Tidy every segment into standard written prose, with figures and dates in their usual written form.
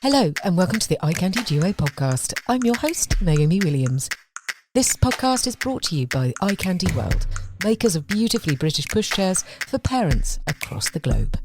Hello and welcome to the iCandy Duo podcast. I'm your host, Naomi Williams. This podcast is brought to you by iCandy World, makers of beautifully British pushchairs for parents across the globe.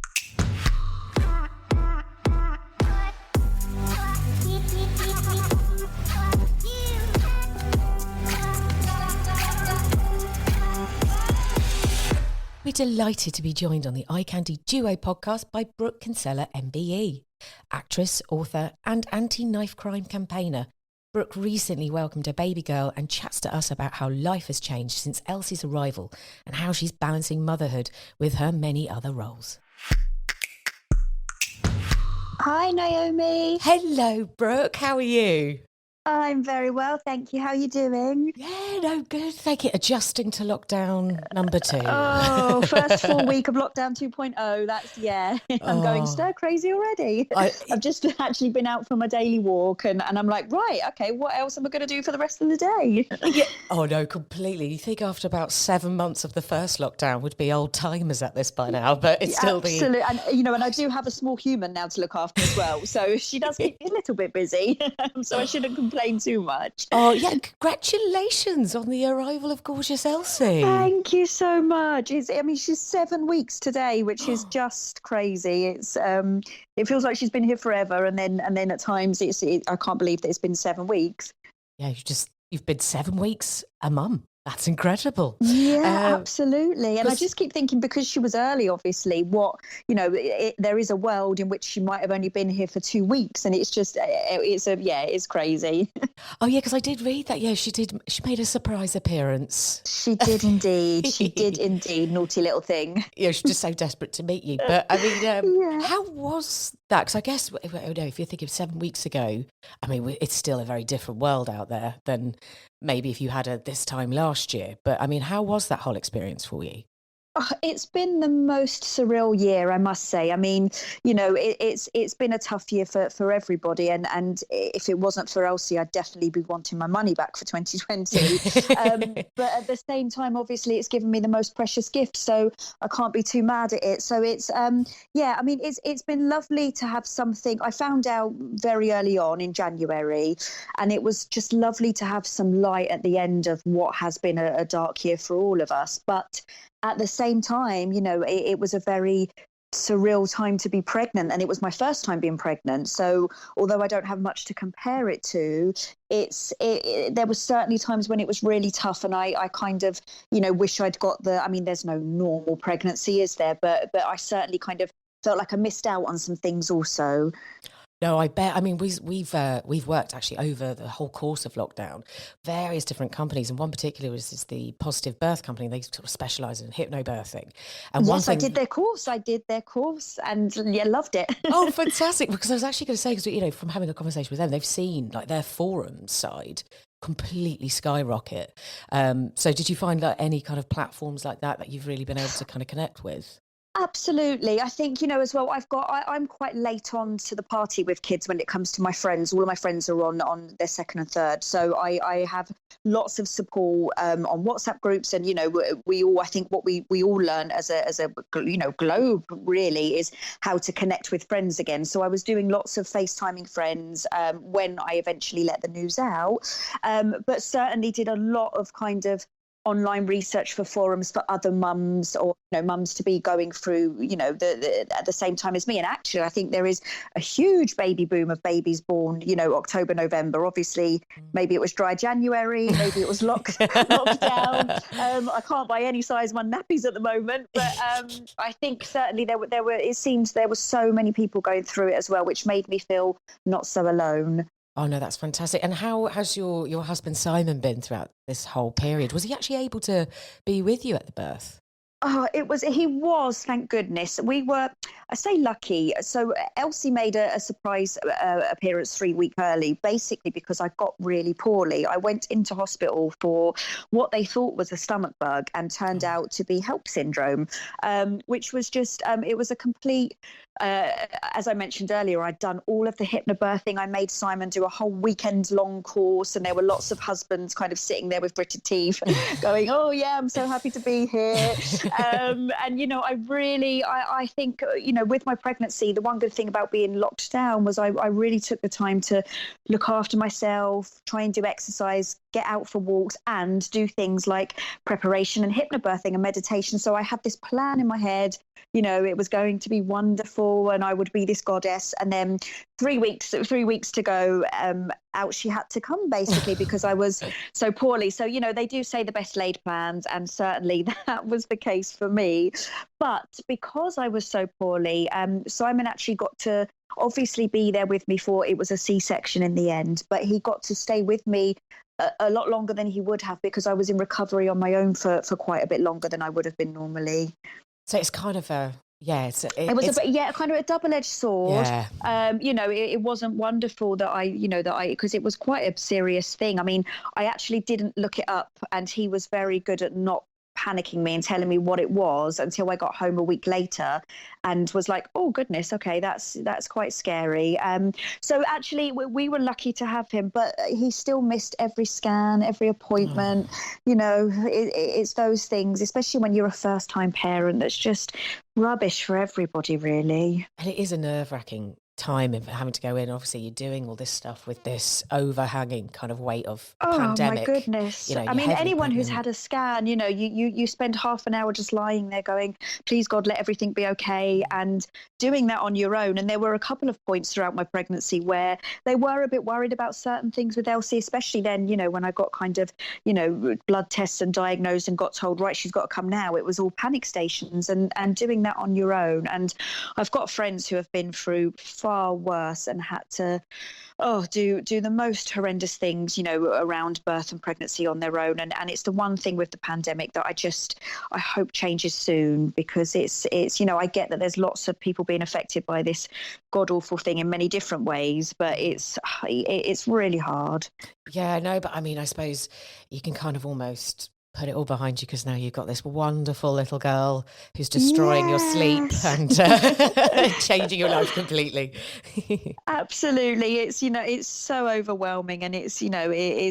We're delighted to be joined on the iCandy Duo podcast by Brooke Kinsella MBE. Actress, author and anti-knife crime campaigner, Brooke recently welcomed her baby girl and chats to us about how life has changed since Elsie's arrival and how she's balancing motherhood with her many other roles. Hi, Naomi. Hello, Brooke. How are you? I'm very well, thank you. How are you doing? Yeah, no, good. Thank you. Adjusting to lockdown number 2. Oh, first full week of lockdown 2.0. I'm going stir crazy already. I've just actually been out for my daily walk and I'm like, right, okay, what else am I going to do for the rest of the day? Yeah. Oh, no, completely. You think after about 7 months of the first lockdown would be old timers at this by now, but it's still Absolutely. And, and I do have a small human now to look after as well. So she does keep me a little bit busy. So I shouldn't complain too much. Oh yeah, congratulations on the arrival of gorgeous Elsie. Thank you so much. She's 7 weeks today, which is just crazy. It feels like she's been here forever, and then at times I can't believe that it's been 7 weeks. Yeah, you've been 7 weeks a mum. That's incredible. Yeah, absolutely. And I just keep thinking, because she was early, obviously, there is a world in which she might have only been here for 2 weeks. And it's just, it's crazy. Oh, yeah, because I did read that. Yeah, she did. She made a surprise appearance. She did indeed. She did indeed. Naughty little thing. Yeah, she's just so desperate to meet you. But I mean, How was that? Because I guess, if you think of 7 weeks ago, I mean, it's still a very different world out there than maybe if you had her this time last year. But I mean, how was that whole experience for you? Oh, it's been the most surreal year, I must say. I mean, it's been a tough year for everybody. And if it wasn't for Elsie, I'd definitely be wanting my money back for 2020. But at the same time, obviously, it's given me the most precious gift. So I can't be too mad at it. So it's, it's been lovely to have something. I found out very early on in January, and it was just lovely to have some light at the end of what has been a dark year for all of us. But at the same time, it was a very surreal time to be pregnant, and it was my first time being pregnant. So although I don't have much to compare it to, there was certainly times when it was really tough, and I kind of, wish I'd got there's no normal pregnancy, is there? But I certainly kind of felt like I missed out on some things also. No, I bet. I mean, we've worked actually over the whole course of lockdown, various different companies, and one particular is the Positive Birth Company. They sort of specialise in hypnobirthing. And yes, I did their course, and loved it. Oh, fantastic! Because I was actually going to say, because from having a conversation with them, they've seen like their forum side completely skyrocket. So, did you find any kind of platforms like that you've really been able to kind of connect with? Absolutely. I think, as well, I'm quite late on to the party with kids when it comes to my friends. All of my friends are on their second and third. So I have lots of support on WhatsApp groups. And, we all, I think what we all learn as a globe really is how to connect with friends again. So I was doing lots of FaceTiming friends when I eventually let the news out, but certainly did a lot of kind of online research for forums for other mums, or mums to be going through at the same time as me. And actually I think there is a huge baby boom of babies born October, November. Obviously maybe it was dry January, maybe it was lockdown. I can't buy any size 1 nappies at the moment, but I think certainly it seems there were so many people going through it as well, which made me feel not so alone. Oh, no, that's fantastic. And how has your husband Simon been throughout this whole period? Was he actually able to be with you at the birth? Oh, he was, thank goodness. We were, I say lucky. So Elsie made a surprise appearance 3 weeks early, basically because I got really poorly. I went into hospital for what they thought was a stomach bug and turned out to be HELLP syndrome, which was just, it was a complete, as I mentioned earlier, I'd done all of the hypnobirthing. I made Simon do a whole weekend long course, and there were lots of husbands kind of sitting there with gritted teeth going, oh yeah, I'm so happy to be here. And, I think, with my pregnancy, the one good thing about being locked down was I really took the time to look after myself, try and do exercise, get out for walks, and do things like preparation and hypnobirthing and meditation. So I had this plan in my head, it was going to be wonderful and I would be this goddess. And then 3 weeks to go, out she had to come, basically, because I was so poorly. So, they do say the best laid plans, and certainly that was the case for me. But because I was so poorly, Simon actually got to obviously be there with me it was a C-section in the end, but he got to stay with me a lot longer than he would have, because I was in recovery on my own for quite a bit longer than I would have been normally. So it's kind of kind of a double-edged sword. Yeah. It wasn't wonderful that because it was quite a serious thing. I mean, I actually didn't look it up, and he was very good at not panicking me and telling me what it was until I got home a week later and was like, oh goodness, okay, that's quite scary. So actually we were lucky to have him, but he still missed every scan, every appointment. It's those things, especially when you're a first-time parent, that's just rubbish for everybody, really. And it is a nerve-wracking time of having to go in. Obviously you're doing all this stuff with this overhanging kind of weight of pandemic. Oh my goodness. I mean, anyone who's had a scan, you spend half an hour just lying there going, please God, let everything be okay, and doing that on your own. And there were a couple of points throughout my pregnancy where they were a bit worried about certain things with Elsie, especially then, when I got kind of, blood tests and diagnosed and got told, right, she's got to come now. It was all panic stations, and doing that on your own. And I've got friends who have been through far worse and had to do the most horrendous things, around birth and pregnancy on their own. And it's the one thing with the pandemic that I hope changes soon, because it's I get that there's lots of people being affected by this god awful thing in many different ways, but it's really hard. Yeah, no, but I mean, I suppose you can kind of almost put it all behind you, because now you've got this wonderful little girl who's destroying your sleep and changing your life completely. Absolutely. It's so overwhelming, and it's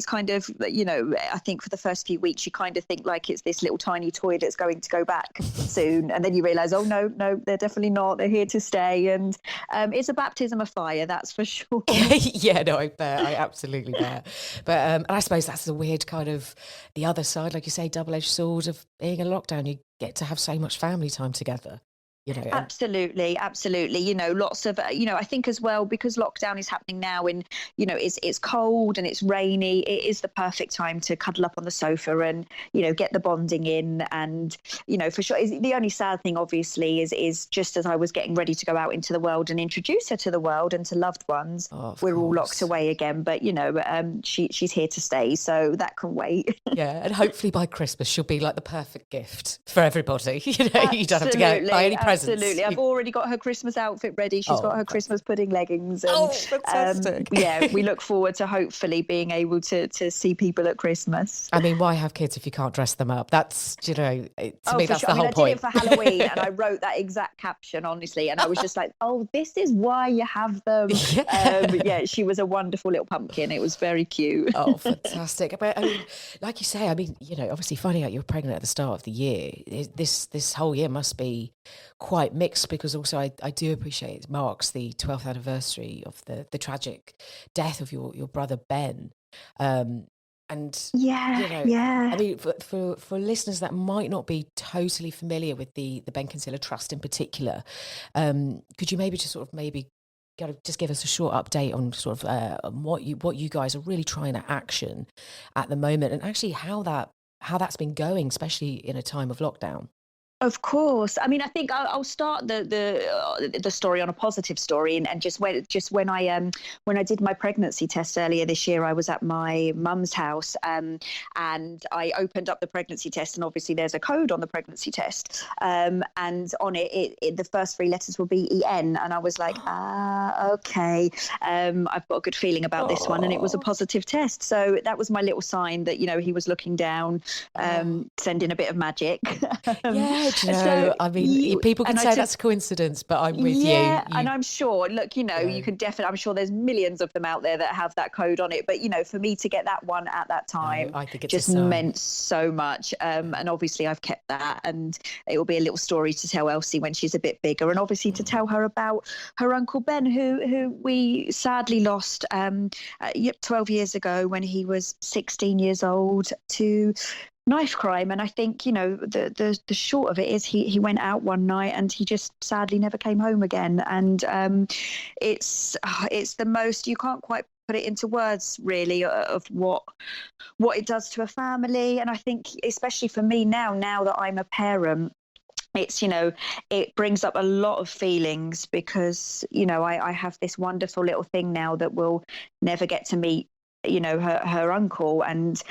kind of, I think for the first few weeks you kind of think like it's this little tiny toy that's going to go back soon, and then you realize, oh no, they're definitely not, they're here to stay. And it's a baptism of fire, that's for sure. Yeah, no, I bet, I absolutely bet. But and I suppose that's the weird kind of the other side, like you say, double-edged sword of being in lockdown. You get to have so much family time together. Absolutely. Lots of, I think as well, because lockdown is happening now and, it's cold and it's rainy, it is the perfect time to cuddle up on the sofa and, get the bonding in. And, for sure, the only sad thing, obviously, is just as I was getting ready to go out into the world and introduce her to the world and to loved ones, we're all locked away again. But, she's here to stay. So that can wait. Yeah. And hopefully by Christmas, she'll be like the perfect gift for everybody. You don't have to go buy any presents. Absolutely. I've already got her Christmas outfit ready. She's got her Christmas pudding leggings. And, fantastic. We look forward to hopefully being able to see people at Christmas. I mean, why have kids if you can't dress them up? That's, to me, that's the whole point. I did it for Halloween and I wrote that exact caption, honestly. And I was just like, oh, this is why you have them. She was a wonderful little pumpkin. It was very cute. Oh, fantastic. But I mean, like you say, obviously finding out you're pregnant at the start of the year, this whole year must be quite mixed, because also I do appreciate it marks the 12th anniversary of the tragic death of your brother Ben. I mean, for listeners that might not be totally familiar with the Ben Kinsella Trust in particular, could you maybe just just give us a short update on sort of what you guys are really trying to action at the moment, and actually how that's been going, especially in a time of lockdown? Of course. I mean, I think I'll start the story on a positive story, and just when I did my pregnancy test earlier this year, I was at my mum's house, and I opened up the pregnancy test, and obviously there's a code on the pregnancy test, and on it the first three letters will be EN, and I was like, okay, I've got a good feeling about this one, and it was a positive test, so that was my little sign that he was looking down, sending a bit of magic. Yeah, Do you know, I mean, people could say that's a coincidence, but I'm with you. And I'm sure, look, you can definitely, I'm sure there's millions of them out there that have that code on it. But, for me to get that one at that time, I think it's just meant so much. And obviously I've kept that, and it will be a little story to tell Elsie when she's a bit bigger, and obviously to tell her about her Uncle Ben, who we sadly lost 12 years ago when he was 16 years old to knife crime. And I think, the short of it is he went out one night and he just sadly never came home again. And it's the most, you can't quite put it into words really of what it does to a family. And I think especially for me now that I'm a parent, it's, it brings up a lot of feelings because, I have this wonderful little thing now that will never get to meet, her uncle. And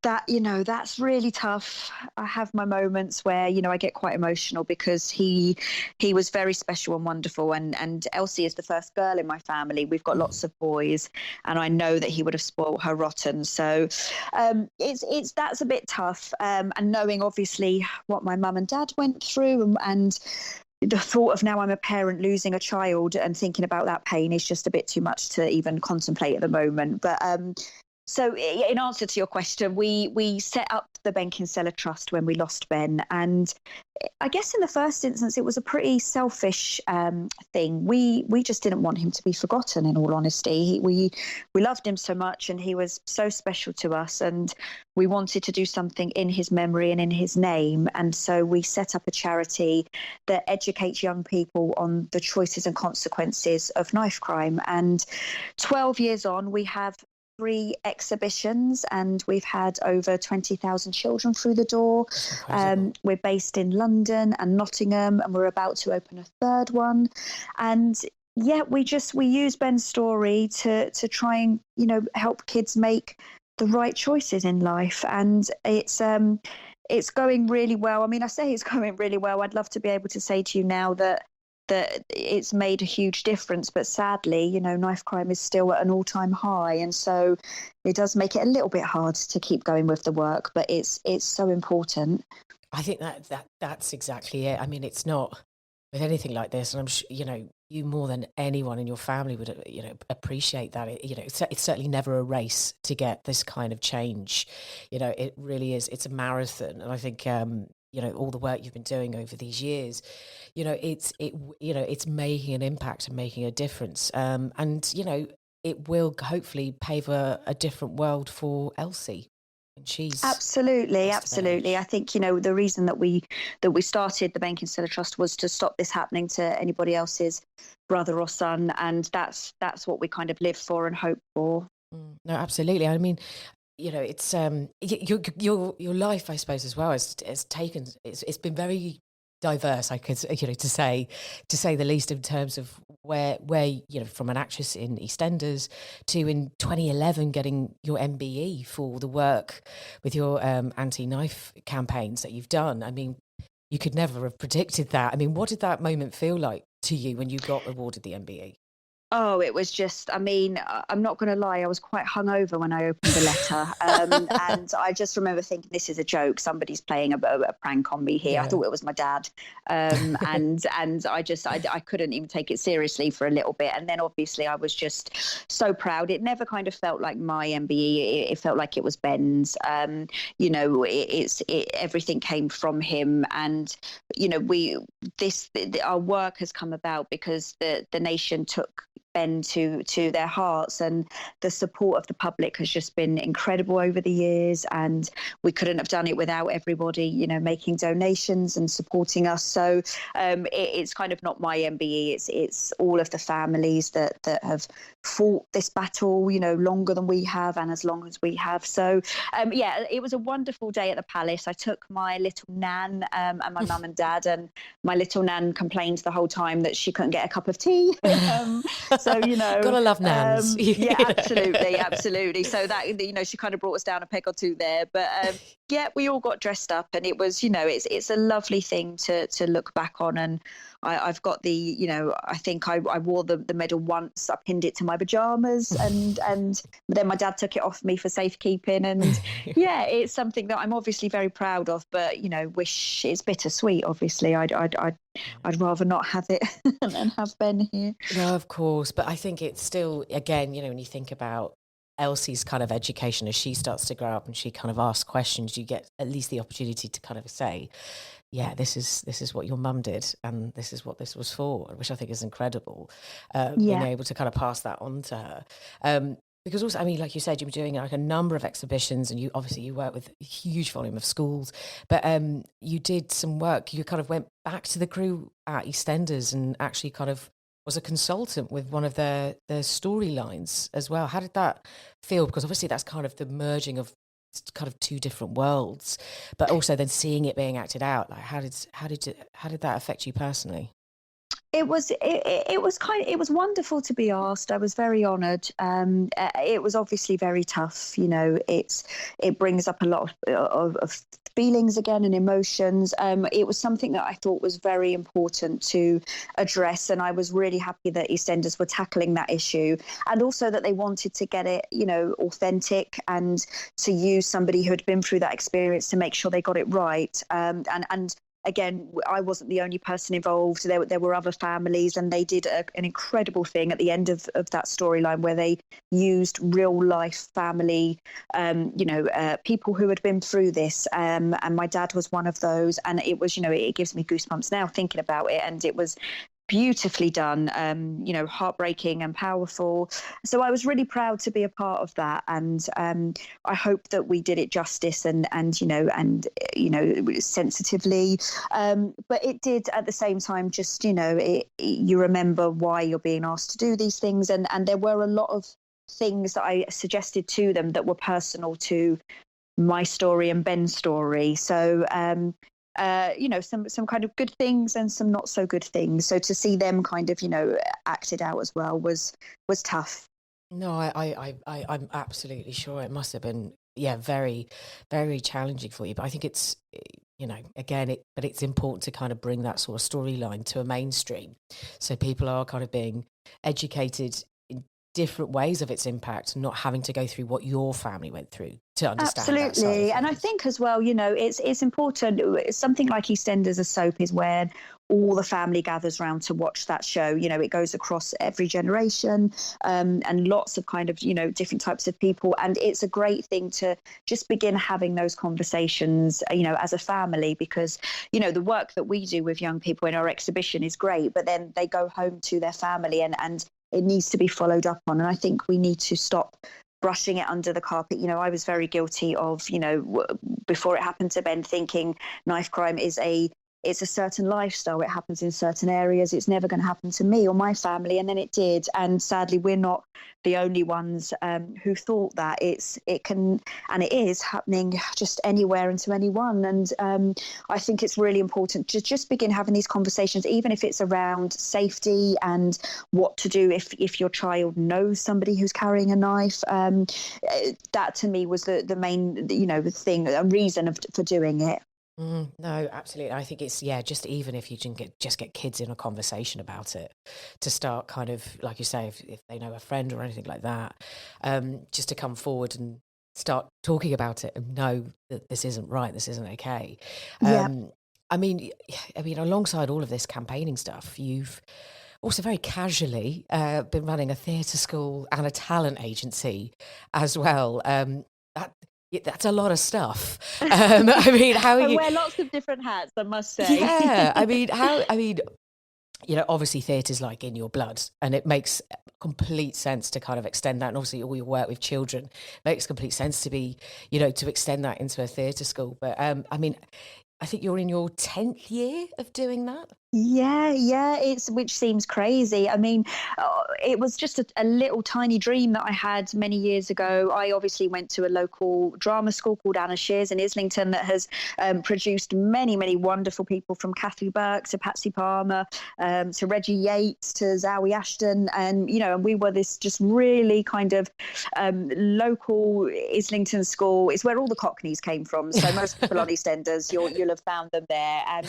that, that's really tough. I have my moments where, I get quite emotional because he was very special and wonderful. And Elsie is the first girl in my family. We've got lots of boys, and I know that he would have spoiled her rotten. So that's a bit tough. And knowing obviously what my mum and dad went through, and the thought of now I'm a parent losing a child and thinking about that pain is just a bit too much to even contemplate at the moment. But so in answer to your question, we set up the Ben Kinsella Trust when we lost Ben. And I guess in the first instance, it was a pretty selfish thing. We just didn't want him to be forgotten, in all honesty. We loved him so much, and he was so special to us. And we wanted to do something in his memory and in his name. And so we set up a charity that educates young people on the choices and consequences of knife crime. And 12 years on, we have 3 exhibitions, and we've had over 20,000 children through the door. We're based in London and Nottingham, and we're about to open a third one. And we use Ben's story to try and help kids make the right choices in life. And it's going really well. I mean, I say it's going really well. I'd love to be able to say to you now that it's made a huge difference, but sadly, knife crime is still at an all-time high, and so it does make it a little bit hard to keep going with the work. But it's so important. I think that's exactly it. I mean, it's not with anything like this, and I'm sure you more than anyone in your family would appreciate that. It's certainly never a race to get this kind of change. It really is. It's a marathon, and I think all the work you've been doing over these years, it's making an impact and making a difference. And it will hopefully pave a different world for Elsie. And she's absolutely. I think the reason that we started the Ben Kinsella Trust was to stop this happening to anybody else's brother or son, and that's what we kind of live for and hope for. No, absolutely. I mean, it's your life, I suppose, as well it's been very diverse, I could to say the least, in terms of where from an actress in EastEnders to in 2011 getting your MBE for the work with your anti-knife campaigns that you've done. I mean, you could never have predicted that. I mean, what did that moment feel like to you when you got awarded the MBE? Oh, it was just, I mean, I'm not going to lie, I was quite hungover when I opened the letter. And I just remember thinking, this is a joke. Somebody's playing a prank on me here. Yeah. I thought it was my dad. And I couldn't even take it seriously for a little bit. And then obviously I was just so proud. It never kind of felt like my MBE. It felt like it was Ben's. Everything came from him. And, our work has come about because the nation took Ben to their hearts, and the support of the public has just been incredible over the years, and we couldn't have done it without everybody making donations and supporting us. So it's kind of not my MBE, it's all of the families that have fought this battle longer than we have and as long as we have. So it was a wonderful day at the palace. I took my little nan and my mum and dad, and my little nan complained the whole time that she couldn't get a cup of tea. So gotta love nans. Absolutely. So that she kind of brought us down a peg or two there. But we all got dressed up, and it was it's a lovely thing to look back on. And I've got the, I think I wore the medal once. I pinned it to my pajamas, and then my dad took it off me for safekeeping. And yeah, it's something that I'm obviously very proud of, but wish it's bittersweet. Obviously, I'd rather not have it than have Ben here. No, of course, but I think it's still, again, when you think about Elsie's kind of education as she starts to grow up and she kind of asks questions, you get at least the opportunity to kind of say, yeah, this is what your mum did, and this is what this was for, which I think is incredible. Being able to kind of pass that on to her. Because also, I mean, like you said, you've been doing like a number of exhibitions, and you work with a huge volume of schools, but you did some work. You kind of went back to the crew at EastEnders and actually kind of was a consultant with one of their storylines as well. How did that feel? Because obviously that's kind of the merging of kind of two different worlds, but also then seeing it being acted out. Like how did that affect you personally? It was wonderful to be asked. I was very honoured. It was obviously very tough. It brings up a lot of feelings again and emotions. It was something that I thought was very important to address, and I was really happy that EastEnders were tackling that issue, and also that they wanted to get it, authentic, and to use somebody who had been through that experience to make sure they got it right. And again, I wasn't the only person involved. There were other families, and they did an incredible thing at the end of that storyline where they used real life family, people who had been through this. And my dad was one of those. And it was, it gives me goosebumps now thinking about it. And it was beautifully done, heartbreaking and powerful. So I was really proud to be a part of that, and I hope that we did it justice and sensitively. But it did at the same time. Just you remember why you're being asked to do these things, and there were a lot of things that I suggested to them that were personal to my story and Ben's story. So some kind of good things and some not so good things. So to see them kind of, acted out as well was tough. No, I'm absolutely sure it must have been, very, very challenging for you. But I think it's, again, but it's important to kind of bring that sort of storyline to a mainstream. So people are kind of being educated in different ways of its impact, not having to go through what your family went through to understand. Absolutely. And I think as well, it's important. Something like EastEnders, a soap, is where all the family gathers around to watch that show. It goes across every generation, and lots of kind of, different types of people. And it's a great thing to just begin having those conversations, as a family, because, the work that we do with young people in our exhibition is great, but then they go home to their family, and it needs to be followed up on. And I think we need to stop brushing it under the carpet. I was very guilty of, before it happened to Ben, thinking knife crime it's a certain lifestyle. It happens in certain areas. It's never going to happen to me or my family. And then it did. And sadly, we're not the only ones who thought that. It can, and it is happening just anywhere and to anyone. And I think it's really important to just begin having these conversations, even if it's around safety and what to do if your child knows somebody who's carrying a knife. That to me was the main, thing, a reason for doing it. No, absolutely. I think it's, just even if you can get kids in a conversation about it, to start kind of, like you say, if they know a friend or anything like that, just to come forward and start talking about it and know that this isn't right, this isn't okay. I mean, alongside all of this campaigning stuff, you've also very casually been running a theatre school and a talent agency as well. That's a lot of stuff. How are you? I wear lots of different hats, I must say. Yeah, obviously theatre's like in your blood, and it makes complete sense to kind of extend that. And obviously all your work with children makes complete sense to be, to extend that into a theatre school. But I think you're in your 10th year of doing that. Yeah, which seems crazy. It was just a little tiny dream that I had many years ago. I obviously went to a local drama school called Anna Shears in Islington that has produced many, many wonderful people, from Kathy Burke to Patsy Palmer, to Reggie Yates to Zoe Ashton. And, we were this just really kind of local Islington school. It's where all the Cockneys came from. So most people on EastEnders, you'll have found them there. And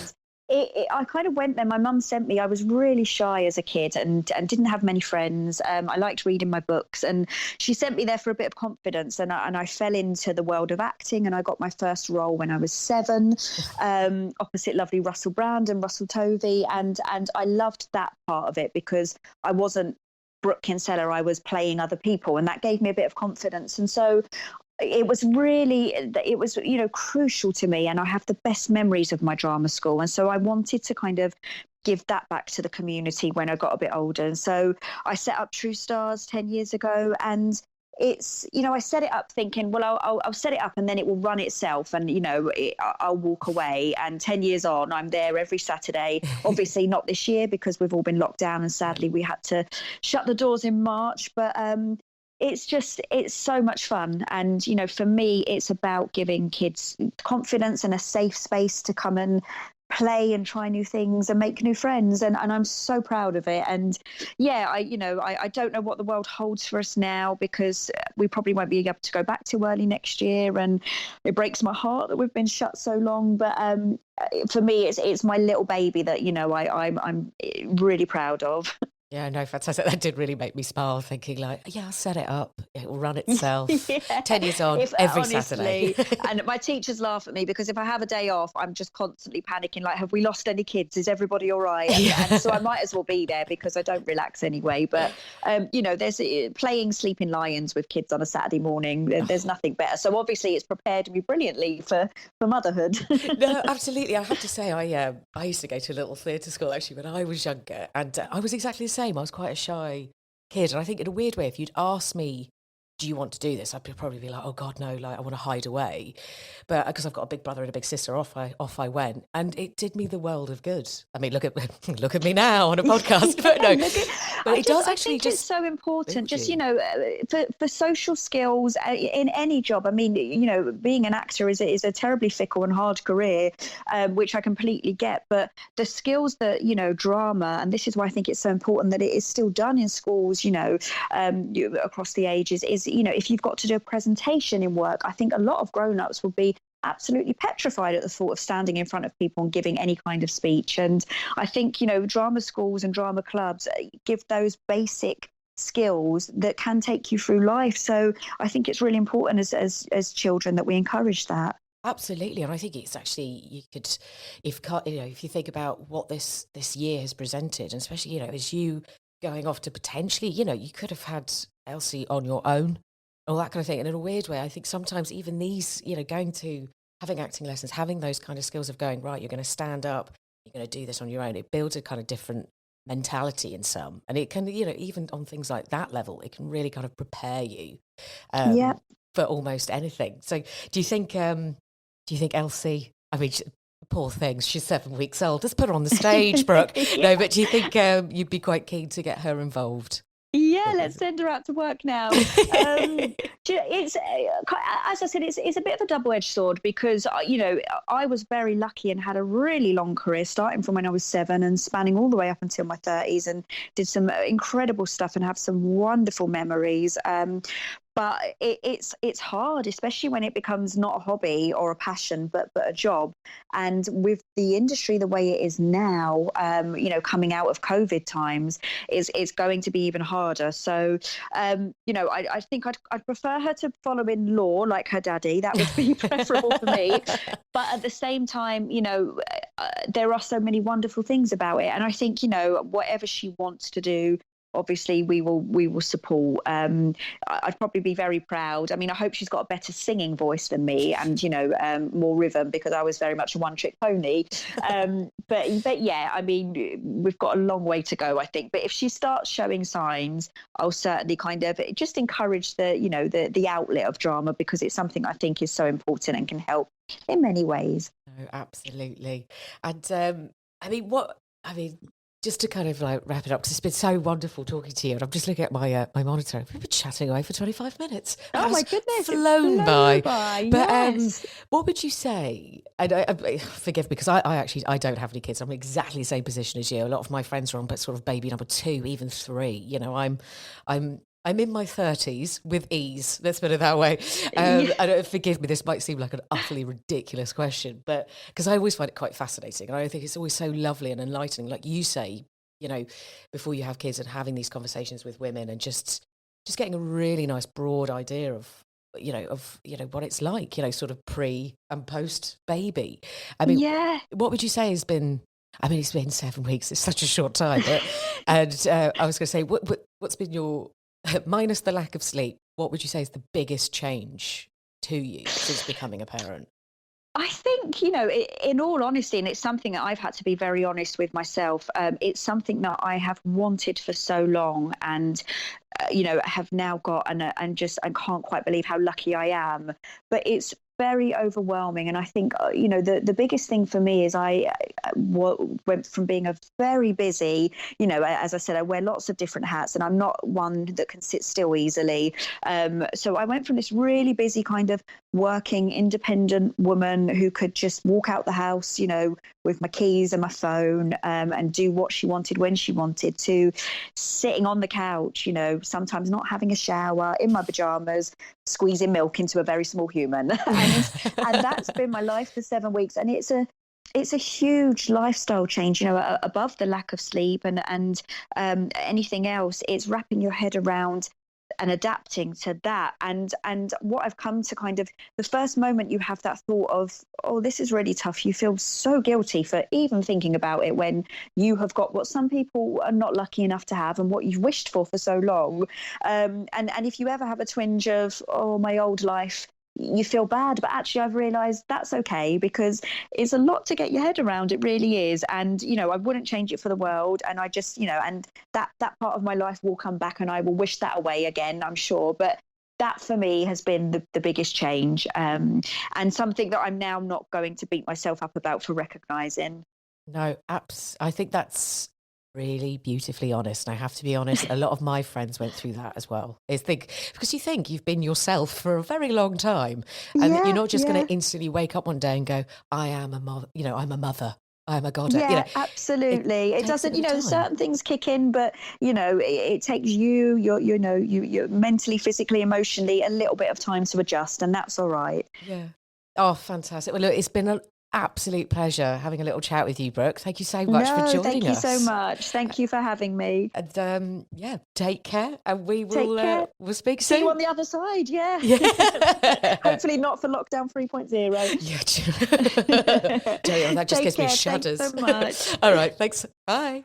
I kind of went there. My mum sent me. I was really shy as a kid and didn't have many friends. I liked reading my books, and she sent me there for a bit of confidence. And I fell into the world of acting, and I got my first role when I was 7, opposite lovely Russell Brand and Russell Tovey, and I loved that part of it because I wasn't Brooke Kinsella. I was playing other people, and that gave me a bit of confidence. And so it was crucial to me, and I have the best memories of my drama school. And so I wanted to kind of give that back to the community when I got a bit older. And so I set up True Stars 10 years ago, and it's, I set it up thinking, well, I'll set it up and then it will run itself, and I'll walk away. And 10 years on, I'm there every Saturday. Obviously not this year because we've all been locked down, and sadly we had to shut the doors in March, but it's so much fun. And for me, it's about giving kids confidence and a safe space to come and play and try new things and make new friends, and I'm so proud of it. And I don't know what the world holds for us now, because we probably won't be able to go back to early next year, and it breaks my heart that we've been shut so long. But for me, it's my little baby that I'm really proud of. Yeah, no, fantastic. That did really make me smile, thinking like, yeah, I'll set it up. It will run itself. 10 years on, every Saturday. And my teachers laugh at me because if I have a day off, I'm just constantly panicking, like, have we lost any kids? Is everybody all right? And so I might as well be there because I don't relax anyway. But, there's playing Sleeping Lions with kids on a Saturday morning. There's nothing better. So obviously it's prepared me brilliantly for motherhood. No, absolutely. I have to say, I used to go to a little theatre school actually when I was younger, and I was exactly the same. I was quite a shy kid, and I think in a weird way, if you'd asked me, do you want to do this, I'd probably be like, oh God, no, like I want to hide away. But because I've got a big brother and a big sister, off I went, and it did me the world of good. I mean, look at me now on a podcast. But no, but it does actually just. It's so important, just for social skills in any job. I mean, being an actor is a terribly fickle and hard career, which I completely get. But the skills that drama, and this is why I think it's so important that it is still done in schools, across the ages, is if you've got to do a presentation in work, I think a lot of grown-ups will be absolutely petrified at the thought of standing in front of people and giving any kind of speech. And I think drama schools and drama clubs give those basic skills that can take you through life. So I think it's really important as children that we encourage that. Absolutely. And I think it's actually, you could, if you think about what this year has presented, and especially as you going off to potentially, you could have had Elsie on your own, all that kind of thing. And in a weird way, I think sometimes even these, going to having acting lessons, having those kind of skills of going, right, you're going to stand up, you're going to do this on your own. It builds a kind of different mentality in some. And it can, even on things like that level, it can really kind of prepare you for almost anything. So do you think Elsie, I mean, poor thing, she's 7 weeks old. Let's put her on the stage, Brooke. No, but do you think you'd be quite keen to get her involved? Yeah, let's send her out to work now. It's as I said, it's a bit of a double-edged sword because I was very lucky and had a really long career, starting from when I was 7 and spanning all the way up until my 30s, and did some incredible stuff and have some wonderful memories. But it's hard, especially when it becomes not a hobby or a passion, but a job. And with the industry the way it is now, coming out of COVID times, it's going to be even harder. So, I think I'd prefer her to follow in law like her daddy. That would be preferable for me. But at the same time, there are so many wonderful things about it. And I think, whatever she wants to do, obviously we will support. I'd probably be very proud. I mean, I hope she's got a better singing voice than me, and more rhythm, because I was very much a one-trick pony. But yeah, I mean, we've got a long way to go, I think. But if she starts showing signs, I'll certainly kind of just encourage the outlet of drama, because it's something I think is so important and can help in many ways. No, absolutely. And just to kind of like wrap it up, because it's been so wonderful talking to you, and I'm just looking at my monitor. We've been chatting away for 25 minutes. Oh my goodness, flown by. But yes. What would you say? And I forgive me, because I don't have any kids. I'm in exactly the same position as you. A lot of my friends are on, but sort of baby number 2, even 3. I'm I'm in my 30s with ease. Let's put it that way. Forgive me, this might seem like an utterly ridiculous question, but because I always find it quite fascinating. And I think it's always so lovely and enlightening. Like you say, before you have kids and having these conversations with women and just getting a really nice broad idea of what it's like, sort of pre and post baby. I mean, what would you say has been, it's been 7 weeks. It's such a short time. I was going to say, what's been your, minus the lack of sleep, what would you say is the biggest change to you since becoming a parent? I think, in all honesty, and it's something that I've had to be very honest with myself, it's something that I have wanted for so long and, have now got and I can't quite believe how lucky I am. But it's very overwhelming. And I think, the biggest thing for me is I went from being a very busy, as I said, I wear lots of different hats and I'm not one that can sit still easily. So I went from this really busy kind of working independent woman who could just walk out the house, with my keys and my phone and do what she wanted when she wanted, to sitting on the couch, sometimes not having a shower, in my pajamas, squeezing milk into a very small human. and that's been my life for 7 weeks. And it's a huge lifestyle change, above the lack of sleep and anything else. It's wrapping your head around and adapting to that. And what I've come to kind of, the first moment you have that thought of, oh, this is really tough. You feel so guilty for even thinking about it when you have got what some people are not lucky enough to have and what you've wished for so long. And if you ever have a twinge of, oh, my old life, you feel bad, but actually I've realized that's okay, because it's a lot to get your head around. It really is. And, I wouldn't change it for the world. And I just, and that part of my life will come back and I will wish that away again, I'm sure. But that for me has been the biggest change, and something that I'm now not going to beat myself up about for recognizing. No, I think that's really beautifully honest. And I have to be honest, a lot of my friends went through that as well. Because you think you've been yourself for a very long time, and you're not just going to instantly wake up one day and go, I am a mother, I'm a mother, I'm a goddess. Yeah, absolutely. It doesn't, certain things kick in, but it takes you're mentally, physically, emotionally a little bit of time to adjust, and that's all right. Yeah. Oh, fantastic. Well, look, it's been an absolute pleasure having a little chat with you, Brooke. Thank you so much for joining us. Thank you so much. Thank you for having me. And take care, and we'll speak soon. See you on the other side. Yeah. Hopefully not for lockdown 3.0. Yeah. That just gives me shudders. Thanks so much. All right. Thanks. Bye.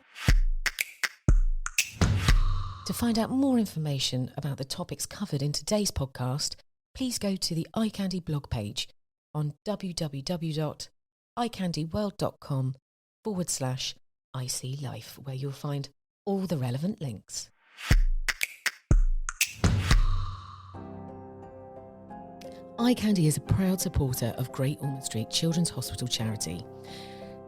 To find out more information about the topics covered in today's podcast, please go to the iCandy blog page on www.icandyworld.com/ICLife, where you'll find all the relevant links. iCandy is a proud supporter of Great Ormond Street Children's Hospital charity.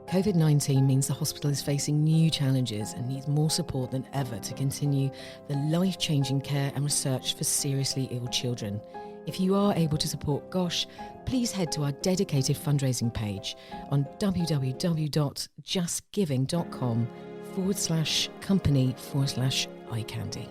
COVID-19 means the hospital is facing new challenges and needs more support than ever to continue the life-changing care and research for seriously ill children. If you are able to support GOSH, please head to our dedicated fundraising page on www.justgiving.com/company/iCandy.